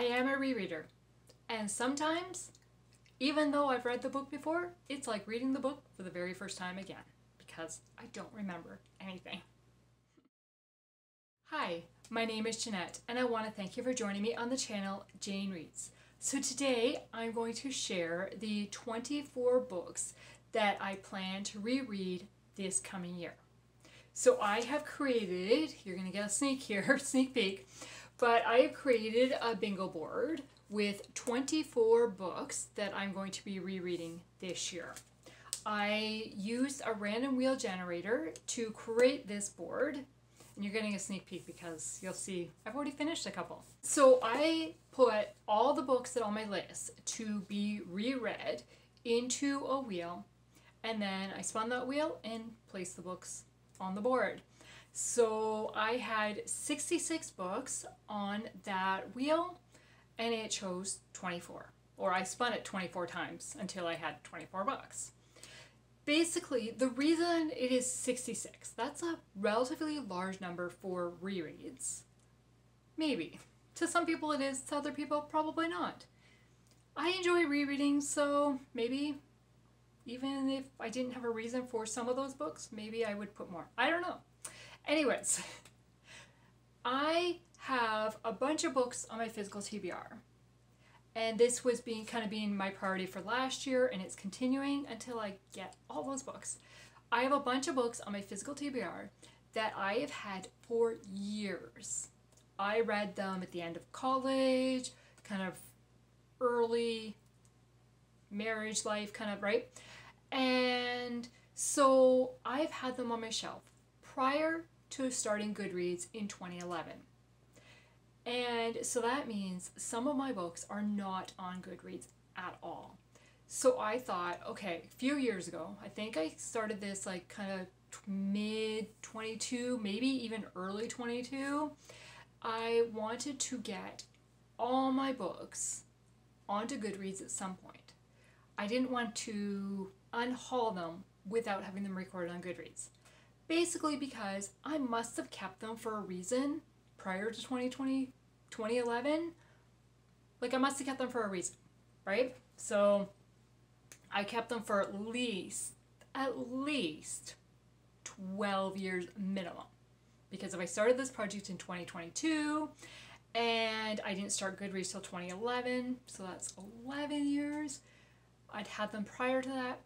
I am a rereader, and sometimes, even though I've read the book before, it's like reading the book for the very first time again, because I don't remember anything. Hi, my name is Jeanette, and I want to thank you for joining me on the channel Jane Reads. So today I'm going to share the 24 books that I plan to reread this coming year. So I have created, you're going to get a sneak peek, but I have created a bingo board with 24 books that I'm going to be rereading this year. I used a random wheel generator to create this board, and you're getting a sneak peek because you'll see I've already finished a couple. So I put all the books that are on my list to be reread into a wheel, and then I spun that wheel and placed the books on the board. So I had 66 books on that wheel, and it chose 24. Or I spun it 24 times until I had 24 books. Basically, the reason it is 66, that's a relatively large number for rereads. Maybe. To some people it is, to other people probably not. I enjoy rereading, so maybe even if I didn't have a reason for some of those books, maybe I would put more. I don't know. Anyways, I have a bunch of books on my physical TBR. And this was kind of being my priority for last year, and it's continuing until I get all those books. I have a bunch of books on my physical TBR that I have had for years. I read them at the end of college, kind of early marriage life, kind of, right? And so I've had them on my shelf prior to starting Goodreads in 2011. And so that means some of my books are not on Goodreads at all. So I thought, okay, a few years ago, I think I started this like kind of mid 22, maybe even early 22. I wanted to get all my books onto Goodreads at some point. I didn't want to unhaul them without having them recorded on Goodreads. Basically because I must have kept them for a reason prior to 2011. Like I must have kept them for a reason, right? So I kept them for at least 12 years minimum. Because if I started this project in 2022 and I didn't start Goodreads till 2011, so that's 11 years. I'd had them prior to that.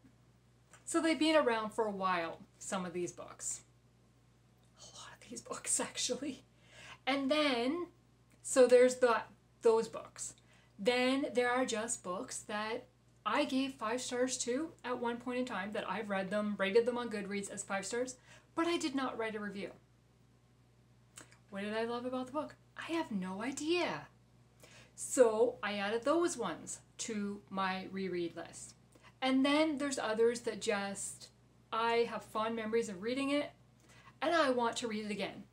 So they've been around for a while, some of these books. A lot of these books, actually. And then, so there's those books. Then there are just books that I gave 5 stars to at one point in time, that I've read them, rated them on Goodreads as 5 stars, but I did not write a review. What did I love about the book? I have no idea. So I added those ones to my reread list. And then there's others that just, I have fond memories of reading it and I want to read it again.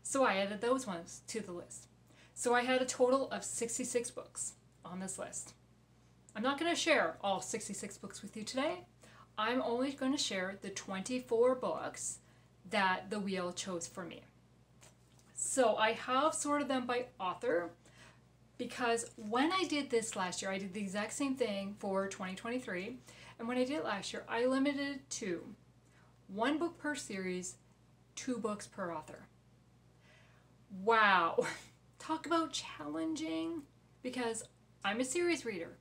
So I added those ones to the list. So I had a total of 66 books on this list. I'm not going to share all 66 books with you today. I'm only going to share the 24 books that the wheel chose for me. So I have sorted them by author, because when I did this last year, I did the exact same thing for 2023. And when I did it last year, I limited it to 1 book per series, 2 books per author. Wow. Talk about challenging, because I'm a series reader.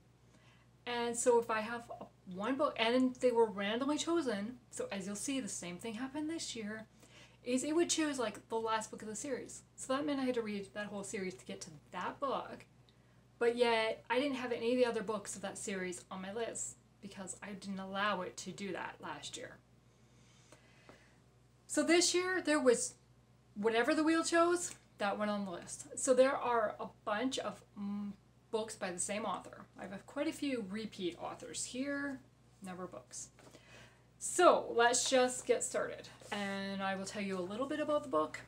And so if I have 1 book, and they were randomly chosen, so as you'll see, the same thing happened this year, is it would choose like the last book of the series. So that meant I had to read that whole series to get to that book. But yet I didn't have any of the other books of that series on my list because I didn't allow it to do that last year. So this year there was whatever the wheel chose, that went on the list. So there are a bunch of books by the same author. I have quite a few repeat authors here, number of books. So let's just get started, and I will tell you a little bit about the book,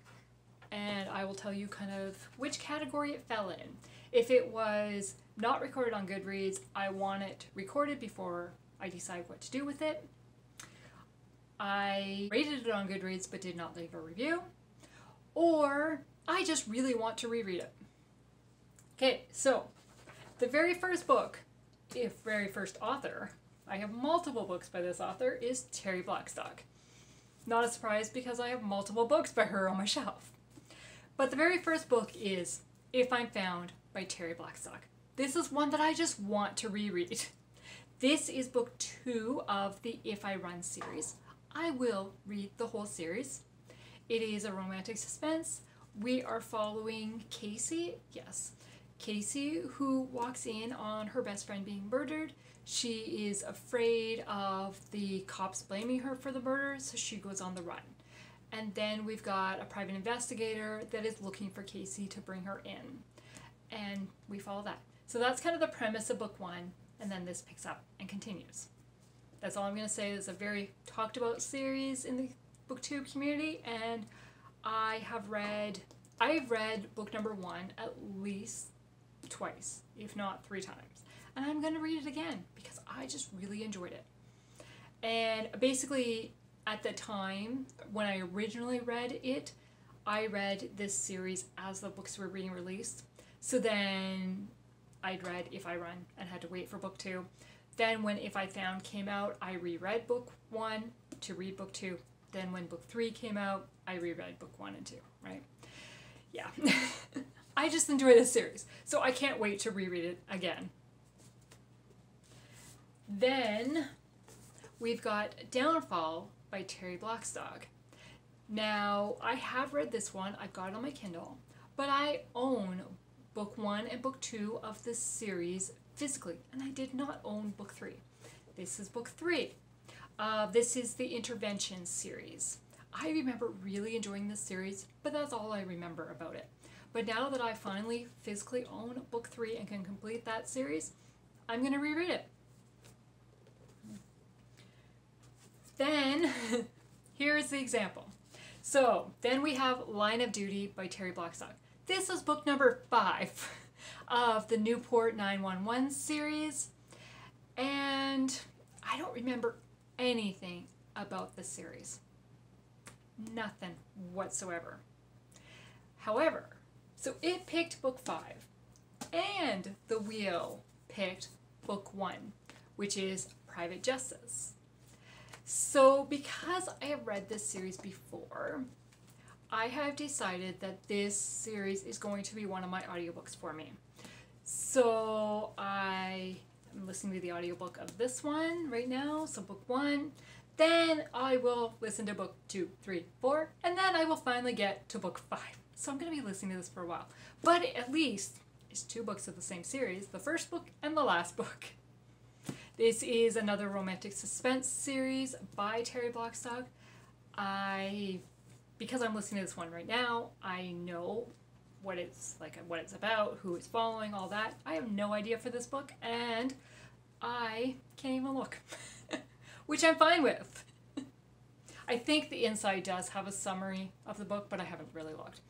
and I will tell you kind of which category it fell in. If it was not recorded on Goodreads, I want it recorded before I decide what to do with it. I rated it on Goodreads but did not leave a review, or I just really want to reread it. Okay, so the very first book, if very first author, I have multiple books by this author, is Terri Blackstock. Not a surprise because I have multiple books by her on my shelf. But the very first book is If I'm Found by Terri Blackstock. This is one that I just want to reread. This is book 2 of the If I Run series. I will read the whole series. It is a romantic suspense. We are following Casey, yes, Casey, who walks in on her best friend being murdered. She is afraid of the cops blaming her for the murder, so she goes on the run. And then we've got a private investigator that is looking for Casey to bring her in. And we follow that. So that's kind of the premise of book 1, and then this picks up and continues. That's all I'm going to say. It's a very talked about series in the booktube community, and I've read book number 1 at least twice, if not 3 times. And I'm going to read it again because I just really enjoyed it. And basically, at the time when I originally read it, I read this series as the books were being released. So then I'd read If I Run and had to wait for book 2. Then when If I Found came out, I reread book 1 to read book 2. Then when book 3 came out, I reread book 1 and 2, right? Yeah. I just enjoy this series, so I can't wait to reread it again. Then we've got Downfall by Terri Blackstock. Now, I have read this one. I've got it on my Kindle, but I own book 1 and book 2 of this series physically, and I did not own book 3. This is book 3. This is the Intervention series. I remember really enjoying this series, but that's all I remember about it. But now that I finally physically own book 3 and can complete that series, I'm going to reread it. Then, here's the example. So, then we have Line of Duty by Terri Blackstock. This is book number 5 of the Newport 911 series, and I don't remember anything about the series. Nothing whatsoever. However, so it picked book 5, and the wheel picked book 1, which is Private Justice. So because I have read this series before, I have decided that this series is going to be one of my audiobooks for me. So I am listening to the audiobook of this one right now, so book 1. Then I will listen to book 2, 3, 4, and then I will finally get to book 5. So I'm going to be listening to this for a while. But at least it's 2 books of the same series, the first book and the last book. This is another romantic suspense series by Terri Blackstock. Because I'm listening to this one right now, I know what it's like, what it's about, who it's following, all that. I have no idea for this book, and I can't even look, which I'm fine with. I think the inside does have a summary of the book, but I haven't really looked.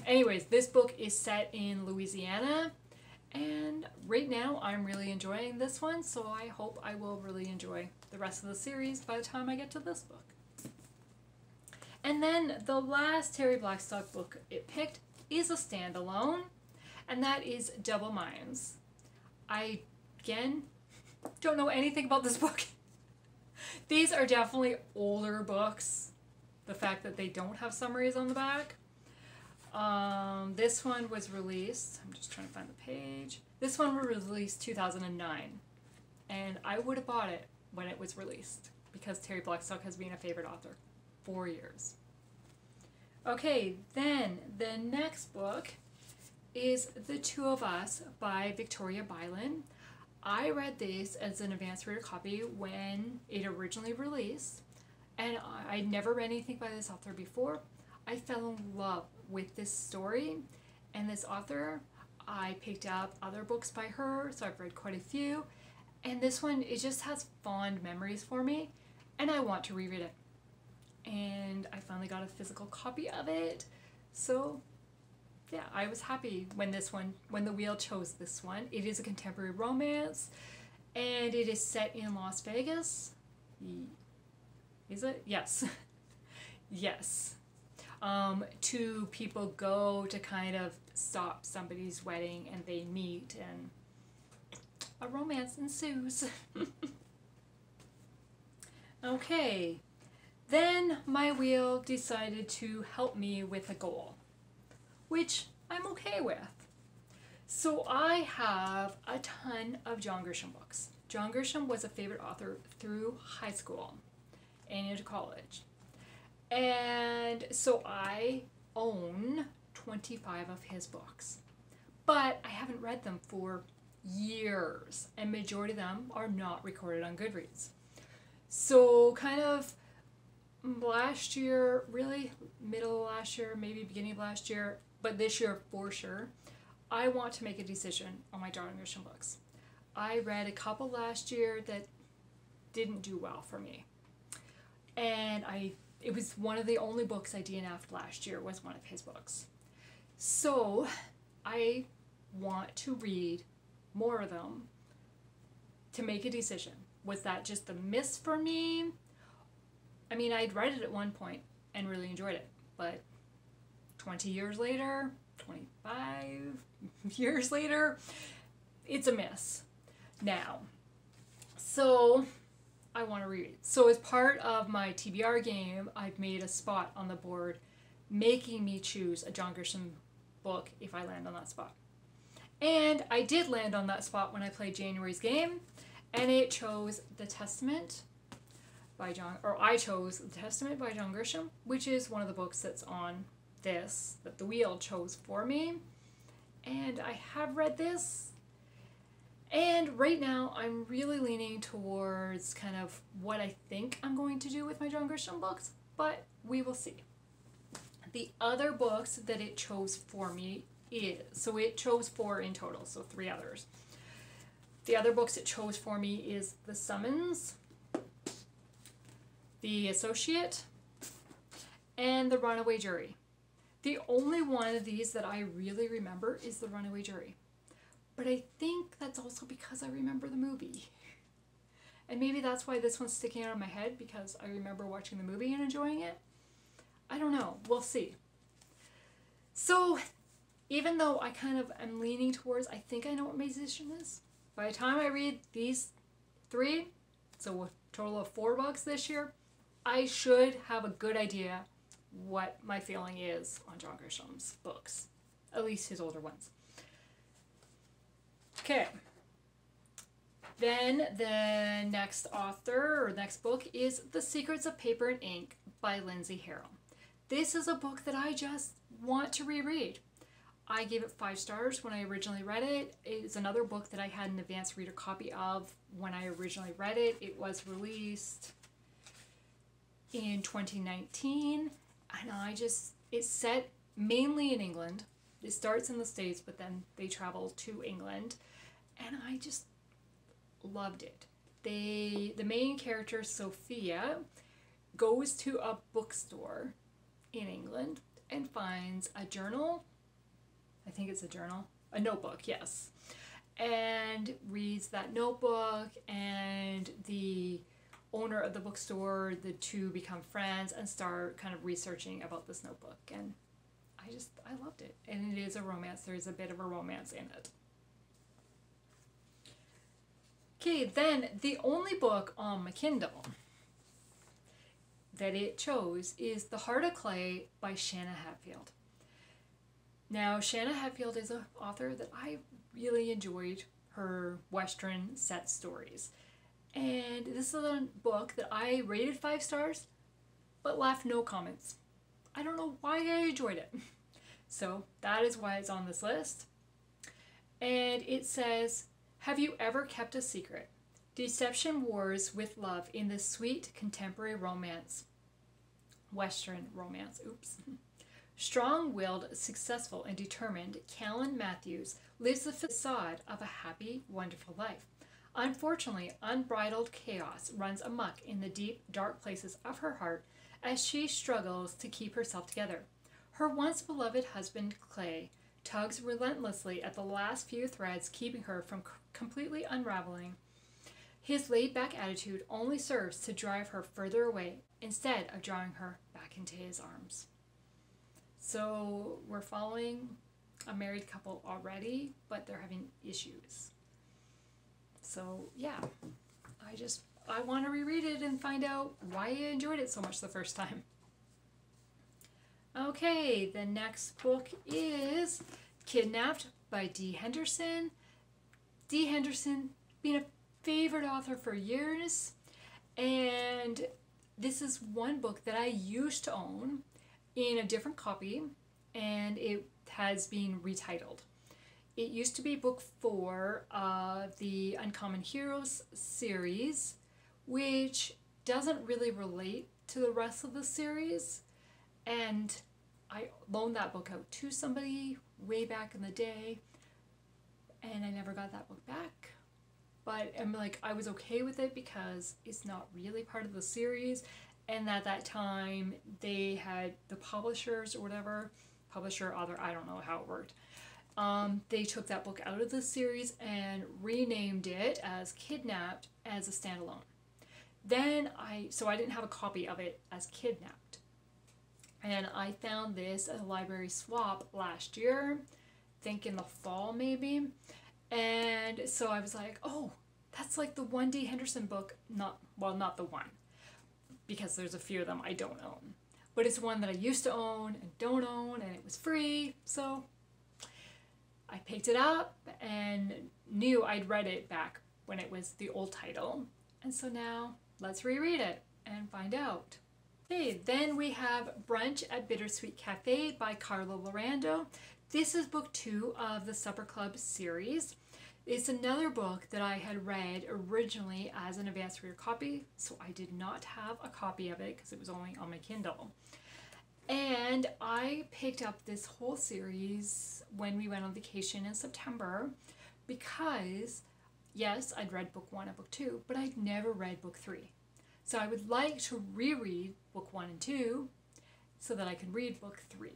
Anyways, this book is set in Louisiana, and right now I'm really enjoying this one, so I hope I will really enjoy the rest of the series by the time I get to this book. And then the last Terri Blackstock book it picked is a standalone, and that is Double Minds. I, again, don't know anything about this book. These are definitely older books. The fact that they don't have summaries on the back. This one was released, I'm just trying to find the page. This one was released 2009, and I would have bought it when it was released because Terri Blackstock has been a favorite author. 4 years. Okay, then the next book is The Two of Us by Victoria Bylin. I read this as an advanced reader copy when it originally released, and I'd never read anything by this author before. I fell in love with this story and this author. I picked up other books by her, so I've read quite a few, and this one, it just has fond memories for me, and I want to reread it. And I finally got a physical copy of it, so yeah, I was happy when the wheel chose this one. It is a contemporary romance, and it is set in Las Vegas. Is it? Yes. Yes. Two people go to kind of stop somebody's wedding and they meet and a romance ensues. Okay, then my wheel decided to help me with a goal, which I'm okay with. So I have a ton of John Grisham books. John Grisham was a favorite author through high school and into college. And so I own 25 of his books. But I haven't read them for years, and majority of them are not recorded on Goodreads. So kind of last year, really middle of last year, maybe beginning of last year, but this year for sure, I want to make a decision on my John Grisham books. I read a couple last year that didn't do well for me. And it was one of the only books I DNF'd last year was one of his books. So I want to read more of them to make a decision. Was that just a miss for me? I mean, I'd read it at one point and really enjoyed it, but 20 years later, 25 years later, it's a miss now. So I want to read. So as part of my TBR game, I've made a spot on the board making me choose a John Grisham book if I land on that spot. And I did land on that spot when I played January's game, and it chose The Testament by I chose The Testament by John Grisham, which is one of the books that's on this, that the wheel chose for me. And I have read this, and right now I'm really leaning towards kind of what I think I'm going to do with my John Grisham books, but we will see. The other books that it chose for me so it chose 4 in total, so 3 others. The other books it chose for me is The Summons, The Associate, and The Runaway Jury. The only one of these that I really remember is The Runaway Jury. But I think that's also because I remember the movie. And maybe that's why this one's sticking out in my head, because I remember watching the movie and enjoying it. I don't know. We'll see. So even though I kind of am leaning towards, I think I know what my decision is. By the time I read these 3, so a total of 4 books this year, I should have a good idea what my feeling is on John Grisham's books. At least his older ones. Okay. Then the next author, or next book, is The Secrets of Paper and Ink by Lindsay Harrel. This is a book that I just want to reread. I gave it 5 stars when I originally read it. It's another book that I had an advanced reader copy of when I originally read it. It was released in 2019, and it's set mainly in England. It starts in the States, but then they travel to England, and I just loved it. The main character, Sophia, goes to a bookstore in England and finds a journal. I think it's a journal. A notebook, yes. And reads that notebook, and the owner of the bookstore, the two become friends and start kind of researching about this notebook. And I loved it. And it is a romance. There is a bit of a romance in it. Okay, then the only book on my Kindle that it chose is The Heart of Clay by Shannon Hatfield. Now, Shanna Hatfield is an author that I really enjoyed her Western set stories. And this is a book that I rated 5 stars, but left no comments. I don't know why I enjoyed it. So that is why it's on this list. And it says, have you ever kept a secret? Deception wars with love in this sweet contemporary romance. Western romance, oops. Strong-willed, successful, and determined, Callan Matthews lives the facade of a happy, wonderful life. Unfortunately, unbridled chaos runs amok in the deep, dark places of her heart as she struggles to keep herself together. Her once beloved husband, Clay, tugs relentlessly at the last few threads, keeping her from completely unraveling. His laid-back attitude only serves to drive her further away, instead of drawing her back into his arms. So we're following a married couple already, but they're having issues. So yeah, I want to reread it and find out why I enjoyed it so much the first time. Okay, the next book is Kidnapped by Dee Henderson. Dee Henderson, been a favorite author for years, and this is one book that I used to own in a different copy, and it has been retitled. It used to be book 4 of the Uncommon Heroes series, which doesn't really relate to the rest of the series, and I loaned that book out to somebody way back in the day, and I never got that book back. But I'm like, I was okay with it because it's not really part of the series, and at that time they had the publishers or whatever, publisher, author, I don't know how it worked. They took that book out of the series and renamed it as Kidnapped as a standalone. Then so I didn't have a copy of it as Kidnapped. And I found this at a library swap last year, I think in the fall maybe. And so I was like, oh, that's like the one Dee Henderson book, not the one, because there's a few of them I don't own. But it's one that I used to own and don't own, and it was free, so I picked it up and knew I'd read it back when it was the old title. And so now let's reread it and find out. Okay, then we have Brunch at Bittersweet Café by Carla Laureano. This is book 2 of the Supper Club series. It's another book that I had read originally as an advanced reader copy, so I did not have a copy of it because it was only on my Kindle. And I picked up this whole series when we went on vacation in September because, yes, I'd read book 1 and book 2, but I'd never read book 3. So I would like to reread book 1 and 2 so that I could read book 3.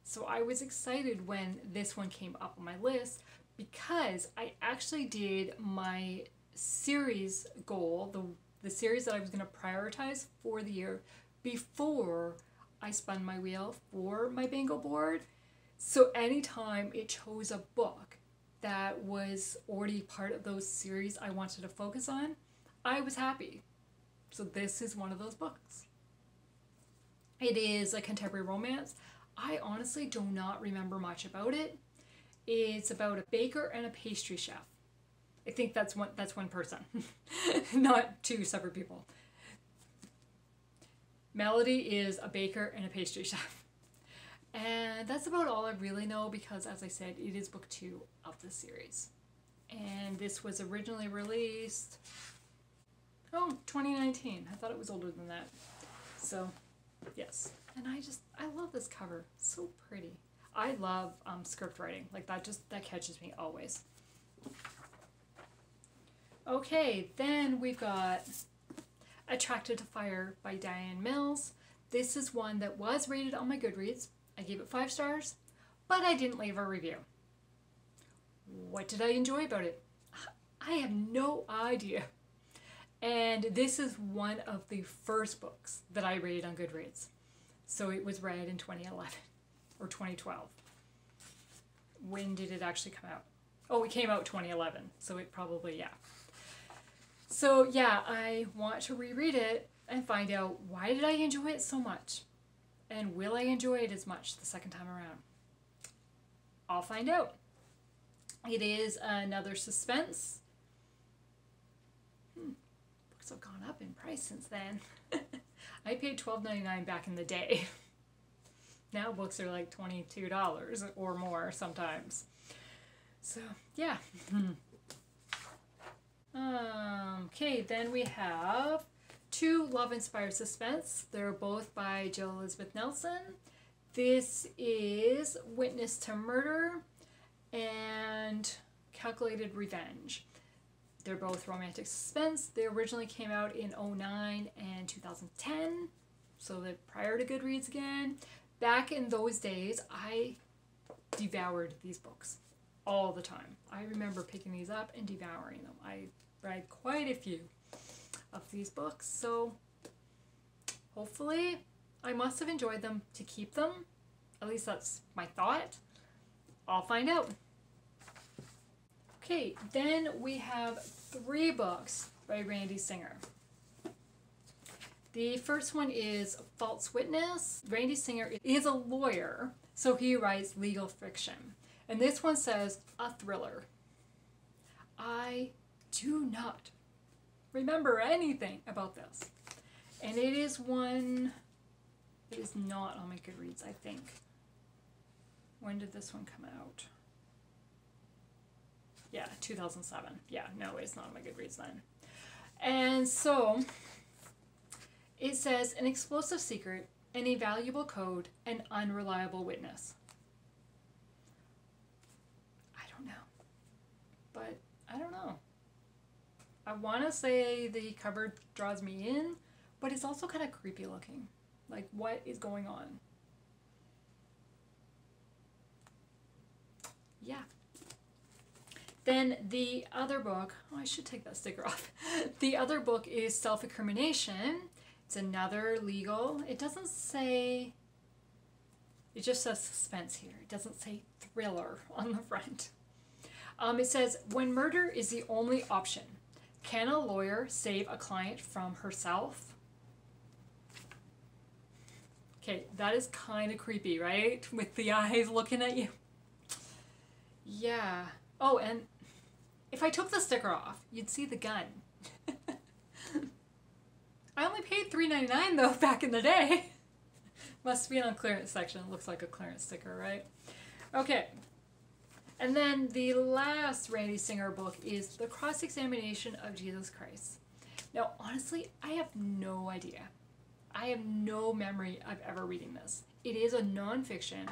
So I was excited when this one came up on my list because I actually did my series goal, the series that I was going to prioritize for the year before I spun my wheel for my bingo board. So anytime it chose a book that was already part of those series I wanted to focus on, I was happy. So this is one of those books. It is a contemporary romance. I honestly do not remember much about it. It's about a baker and a pastry chef. I think that's one person, not 2 separate people. Melody is a baker and a pastry chef. And that's about all I really know because, as I said, it is book 2 of the series. And this was originally released, 2019. I thought it was older than that. So, yes. And I love this cover. It's so pretty. I love script writing. Like that catches me always. Okay, then we've got Attracted to Fire by DiAnn Mills. This is one that was rated on my Goodreads. I gave it 5 stars, but I didn't leave a review. What did I enjoy about it? I have no idea. And this is one of the first books that I rated on Goodreads. So it was read in 2011 or 2012. When did it actually come out? Oh, it came out 2011, so it probably, yeah. So yeah, I want to reread it and find out why did I enjoy it so much? And will I enjoy it as much the second time around? I'll find out. It is another suspense. Books have gone up in price since then. I paid $12.99 back in the day. Now books are like $22 or more sometimes. So, yeah. Okay, then we have 2 love-inspired suspense. They're both by Jill Elizabeth Nelson. This is Witness to Murder and Calculated Revenge. They're both romantic suspense. They originally came out in 2009 and 2010, so they're prior to Goodreads again. Back in those days, I devoured these books all the time. I remember picking these up and devouring them. I read quite a few of these books, so hopefully I must have enjoyed them to keep them. At least that's my thought. I'll find out. Okay, then we have 3 books by Randy Singer. The first one is False Witness. Randy Singer is a lawyer, so he writes legal fiction. And this one says, a thriller. I do not remember anything about this. And it is not on my Goodreads, I think. When did this one come out? Yeah, 2007. Yeah, no, it's not on my Goodreads then. And so, it says, an explosive secret, an invaluable code, an unreliable witness. I don't know. But, I don't know. I want to say the cover draws me in, but it's also kind of creepy looking. Like, what is going on? Yeah. Then the other book, oh, I should take that sticker off. The other book is Self-Incrimination. It's another legal. It doesn't say, it just says suspense here. It doesn't say thriller on the front. It says, when murder is the only option, can a lawyer save a client from herself? Okay, that is kind of creepy, right? With the eyes looking at you. Yeah. Oh, and if I took the sticker off, you'd see the gun. I only paid $3.99 though back in the day. Must be on clearance section. It looks like a clearance sticker, right? Okay. And then the last Randy Singer book is The Cross-Examination of Jesus Christ. Now, honestly, I have no idea. I have no memory of ever reading this. It is a nonfiction,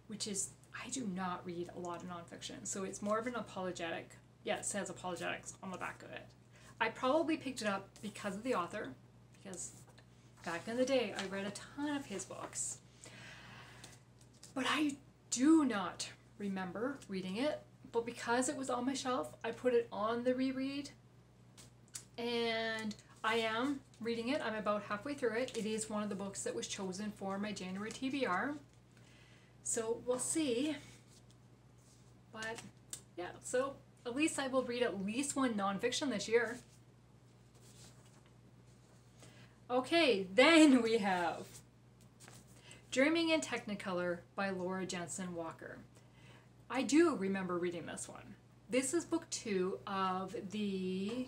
which is, I do not read a lot of nonfiction, so it's more of an apologetic. Yeah, it says apologetics on the back of it. I probably picked it up because of the author, because back in the day I read a ton of his books. But I do not remember reading it, but because it was on my shelf, I put it on the reread, and I am reading it. I'm about halfway through it. It is one of the books that was chosen for my January TBR. So we'll see. But yeah, so at least I will read at least one nonfiction this year. Okay, then we have Dreaming in Technicolor by Laura Jensen Walker. I do remember reading this one. This is book 2 of a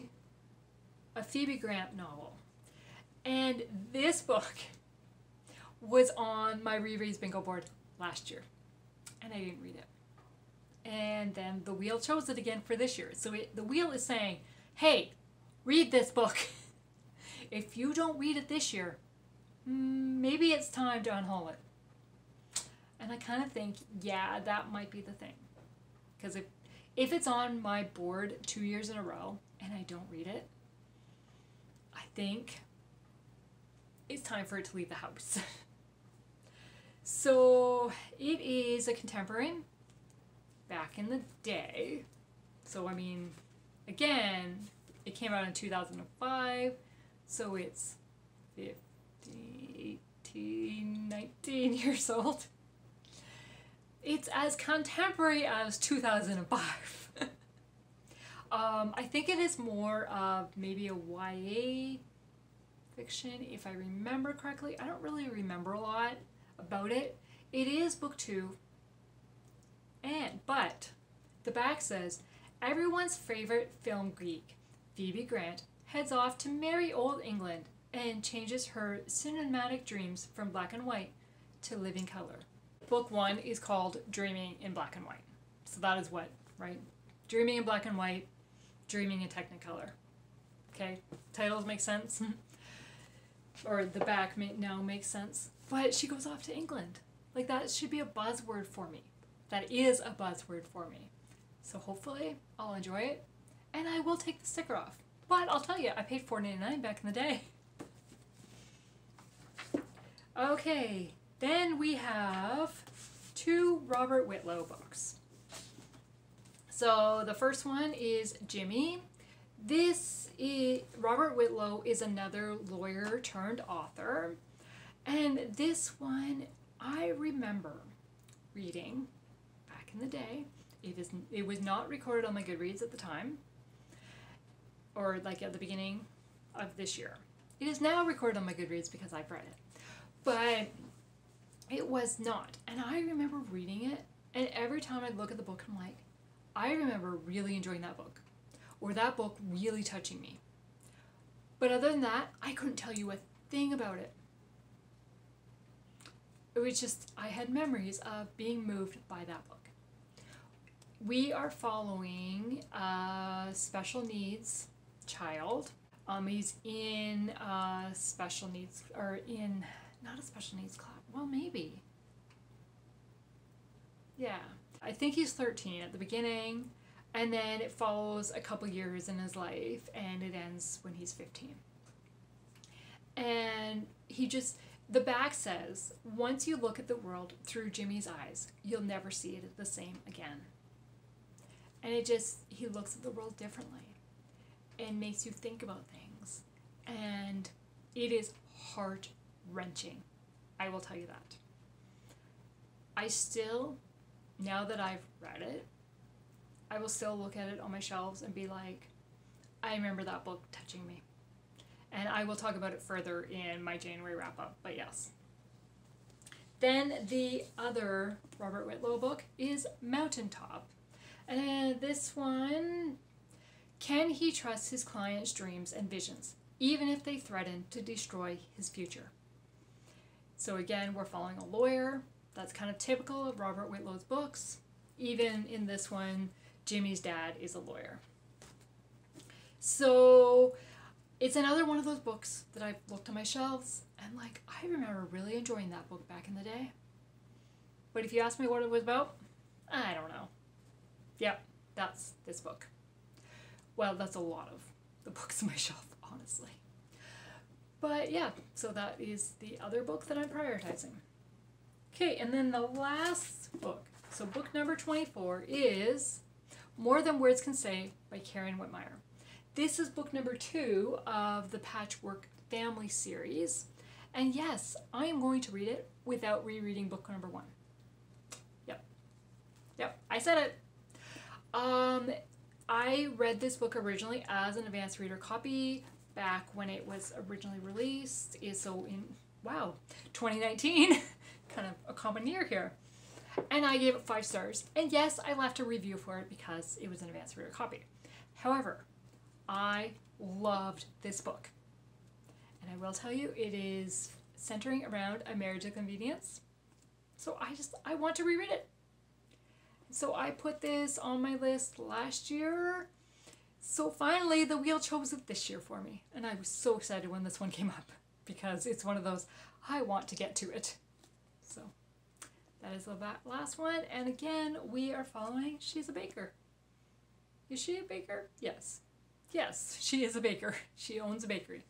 Phoebe Grant novel. And this book was on my Rereads bingo board last year, and I didn't read it. And then the wheel chose it again for this year. So the wheel is saying, hey, read this book. If you don't read it this year, maybe it's time to unhaul it. And I kind of think, yeah, that might be the thing. Because if it's on my board 2 years in a row and I don't read it, I think it's time for it to leave the house. So it is a contemporary back in the day. So I mean, again, it came out in 2005, so it's 15, 18, 19 years old. It's as contemporary as 2005. I think it is more of maybe a YA fiction, if I remember correctly. I don't really remember a lot about it. It is book 2, but the back says, everyone's favorite film geek, Phoebe Grant, heads off to merry old England and changes her cinematic dreams from black and white to living color. Book 1 is called Dreaming in Black and White. So that is what, right? Dreaming in black and white, dreaming in Technicolor. Okay, titles make sense. Or the back now makes sense. But she goes off to England. Like, that should be a buzzword for me. That is a buzzword for me. So hopefully I'll enjoy it. And I will take the sticker off. But I'll tell you, I paid $4.99 back in the day. Okay, then we have 2 Robert Whitlow books. So the first one is Jimmy. Robert Whitlow is another lawyer turned author. And this one I remember reading back back in the day. It was not recorded on my Goodreads at the time, or like at the beginning of this year. It is now recorded on my Goodreads because I've read it. But it was not. And I remember reading it, and every time I look at the book, I'm like, I remember really enjoying that book, or that book really touching me. But other than that, I couldn't tell you a thing about it. It was just, I had memories of being moved by that book. We are following a special needs child. He's in special needs, or in, not a special needs class, well maybe. Yeah, I think he's 13 at the beginning, and then it follows a couple years in his life, and it ends when he's 15. And the back says, once you look at the world through Jimmy's eyes, you'll never see it the same again. And he looks at the world differently and makes you think about things. And it is heart-wrenching. I will tell you that. I still, now that I've read it, I will still look at it on my shelves and be like, I remember that book touching me. And I will talk about it further in my January wrap-up, but yes. Then the other Robert Whitlow book is Mountaintop. And this one, can he trust his client's dreams and visions, even if they threaten to destroy his future? So again, we're following a lawyer. That's kind of typical of Robert Whitlow's books. Even in this one, Jimmy's dad is a lawyer. So it's another one of those books that I've looked on my shelves and like, I remember really enjoying that book back in the day. But if you ask me what it was about, I don't know. Yep, that's this book. Well, that's a lot of the books on my shelf, honestly. But yeah, so that is the other book that I'm prioritizing. Okay, and then the last book. So book number 24 is More Than Words Can Say by Karen Whitmire. This is book number 2 of the Patchwork Family series. And yes, I am going to read it without rereading book number 1. Yep, I said it. I read this book originally as an advanced reader copy back when it was originally released. So in, 2019, kind of a common year here. And I gave it 5 stars. And yes, I left a review for it because it was an advanced reader copy. However, I loved this book. And I will tell you, it is centering around a marriage of convenience. So I want to reread it. So I put this on my list last year. So finally, the wheel chose it this year for me. And I was so excited when this one came up because it's one of those, I want to get to it. So that is the last one. And again, we are following, she's a baker. Is she a baker? Yes. Yes, she is a baker. She owns a bakery.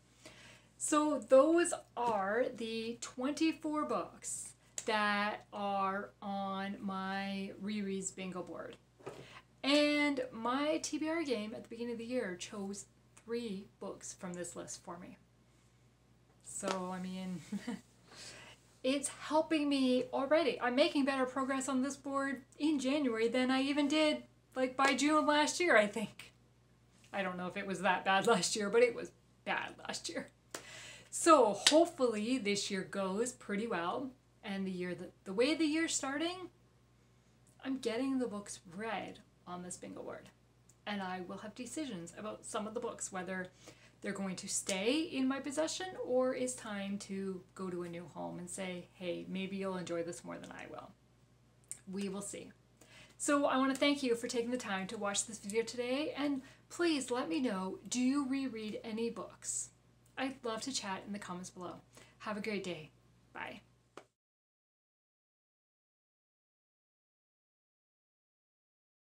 So those are the 24 books that are on my Rereads bingo board. And my TBR game at the beginning of the year chose 3 books from this list for me. So, I mean, it's helping me already. I'm making better progress on this board in January than I even did like by June last year, I think. I don't know if it was that bad last year, but it was bad last year. So hopefully this year goes pretty well. And the way the year's starting, I'm getting the books read on this bingo board. And I will have decisions about some of the books, whether they're going to stay in my possession or it's time to go to a new home and say, hey, maybe you'll enjoy this more than I will. We will see. So I want to thank you for taking the time to watch this video today. And please let me know, do you reread any books? I'd love to chat in the comments below. Have a great day. Bye.